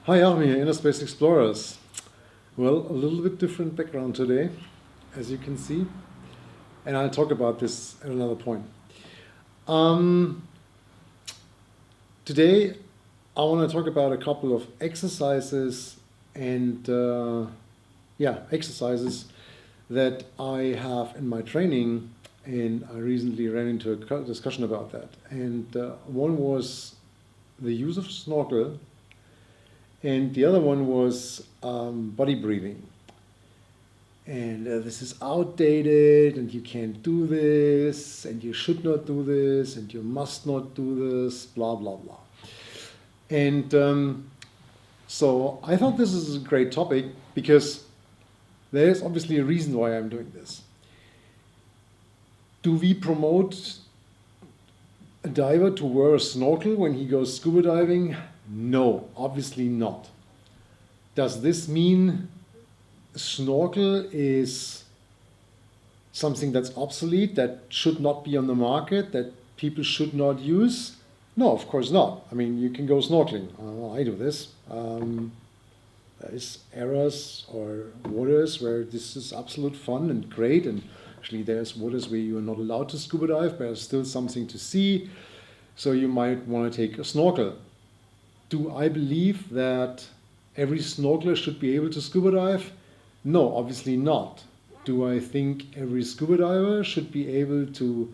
Hi, Achim here, InnerSpace Explorers. Well, a little bit different background today, as you can see, and I'll talk about this at another point. Um, Today, I want to talk about a couple of exercises and exercises that I have in my training, and I recently ran into a discussion about that. And one was the use of snorkel, and the other one was body breathing. And this is outdated, and you can't do this, and you should not do this, and you must not do this, blah, blah, blah. And so I thought this is a great topic because there's obviously a reason why I'm doing this. Do we promote a diver to wear a snorkel when he goes scuba diving? No, obviously not. Does this mean snorkel is something that's obsolete, that should not be on the market, that people should not use? No, of course not. I mean, you can go snorkeling. I do this. There's eras or waters where this is absolute fun and great, and actually there's waters where you are not allowed to scuba dive, but there's still something to see, so you might want to take a snorkel. Do I believe that every snorkeler should be able to scuba dive? No, obviously not. Do I think every scuba diver should be able to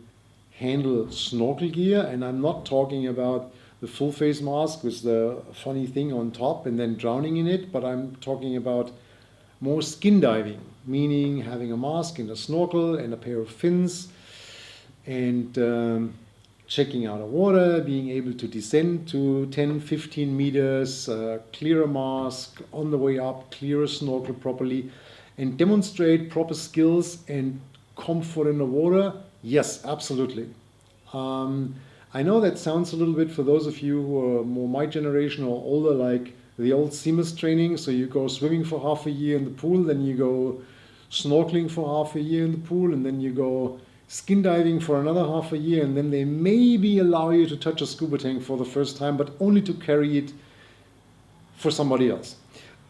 handle snorkel gear? And I'm not talking about the full face mask with the funny thing on top and then drowning in it, but I'm talking about more skin diving, meaning having a mask and a snorkel and a pair of fins and checking out of water, being able to descend to 10, 15 meters, clear a mask, on the way up, clear a snorkel properly, and demonstrate proper skills and comfort in the water. Yes, absolutely. I know that sounds a little bit, for those of you who are more my generation or older, like the old CMIS training. So you go swimming for half a year in the pool, then you go snorkeling for half a year in the pool, and then you go skin diving for another half a year, and then they maybe allow you to touch a scuba tank for the first time, but only to carry it for somebody else.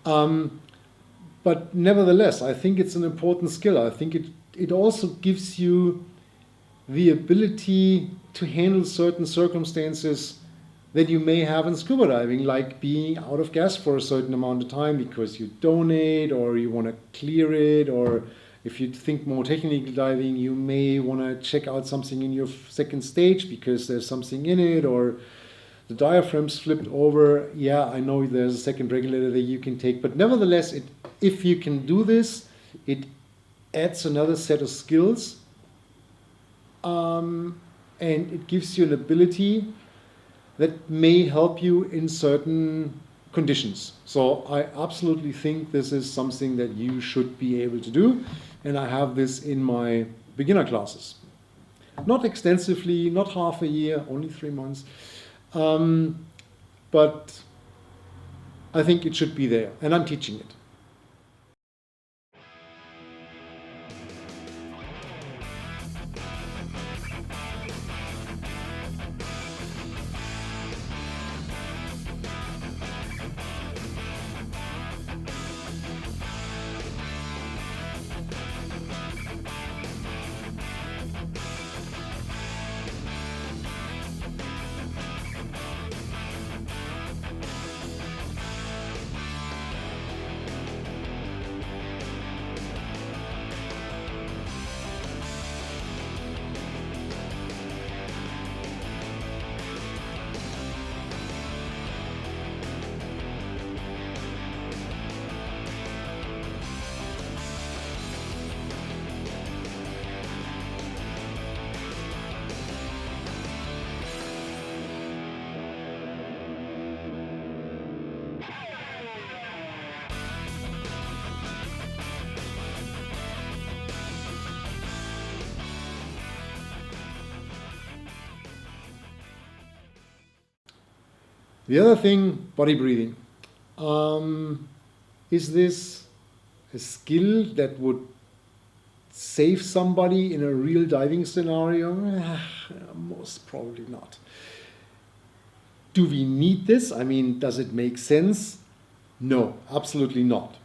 But nevertheless, I think it's an important skill. I think it also gives you the ability to handle certain circumstances that you may have in scuba diving, like being out of gas for a certain amount of time because you donate or you want to clear it, or if you think more technical diving, you may want to check out something in your second stage because there's something in it, or the diaphragm's flipped over. Yeah, I know there's a second regulator that you can take, but nevertheless, if you can do this, it adds another set of skills, and it gives you an ability that may help you in certain conditions. So I absolutely think this is something that you should be able to do, and I have this in my beginner classes. Not extensively, not half a year, only 3 months, but I think it should be there, and I'm teaching it. The other thing, body breathing. Is this a skill that would save somebody in a real diving scenario? Most probably not. Do we need this? I mean, does it make sense? No, absolutely not.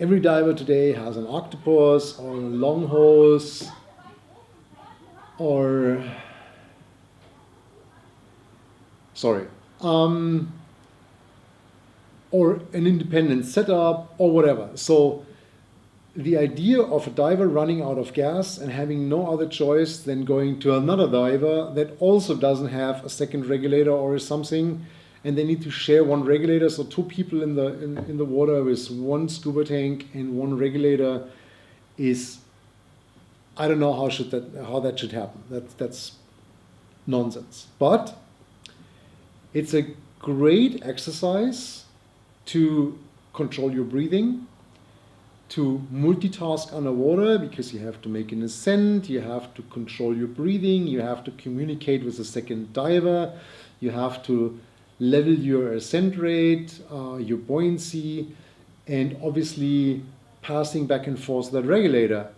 Every diver today has an octopus or a long hose or or an independent setup or whatever. So the idea of a diver running out of gas and having no other choice than going to another diver that also doesn't have a second regulator or something, and they need to share one regulator, so two people in the water with one scuba tank and one regulator is, I don't know how that should happen. That's nonsense. But it's a great exercise to control your breathing, to multitask underwater, because you have to make an ascent, you have to control your breathing, you have to communicate with the second diver, you have to level your ascent rate, your buoyancy, and obviously passing back and forth that regulator.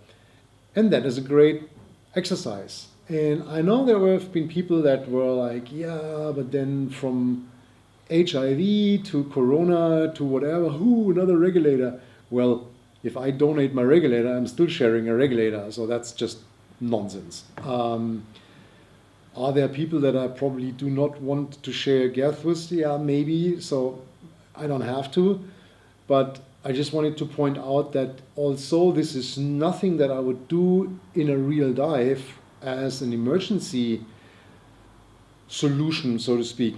And that is a great exercise. And I know there have been people that were like, yeah, but then from HIV to Corona to whatever, another regulator. Well, if I donate my regulator, I'm still sharing a regulator, so that's just nonsense. Are there people that I probably do not want to share gas with? Yeah, maybe, so I don't have to. But I just wanted to point out that also this is nothing that I would do in a real dive as an emergency solution, so to speak.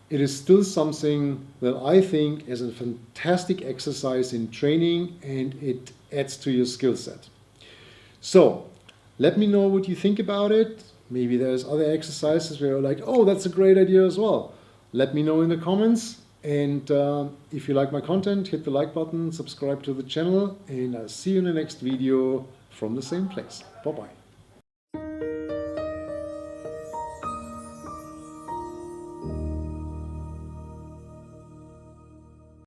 It is still something that I think is a fantastic exercise in training, and it adds to your skill set. So let me know what you think about it. Maybe there's other exercises where you're like, oh, that's a great idea as well. Let me know in the comments. And if you like my content, hit the like button, subscribe to the channel, and I'll see you in the next video from the same place. Bye-bye.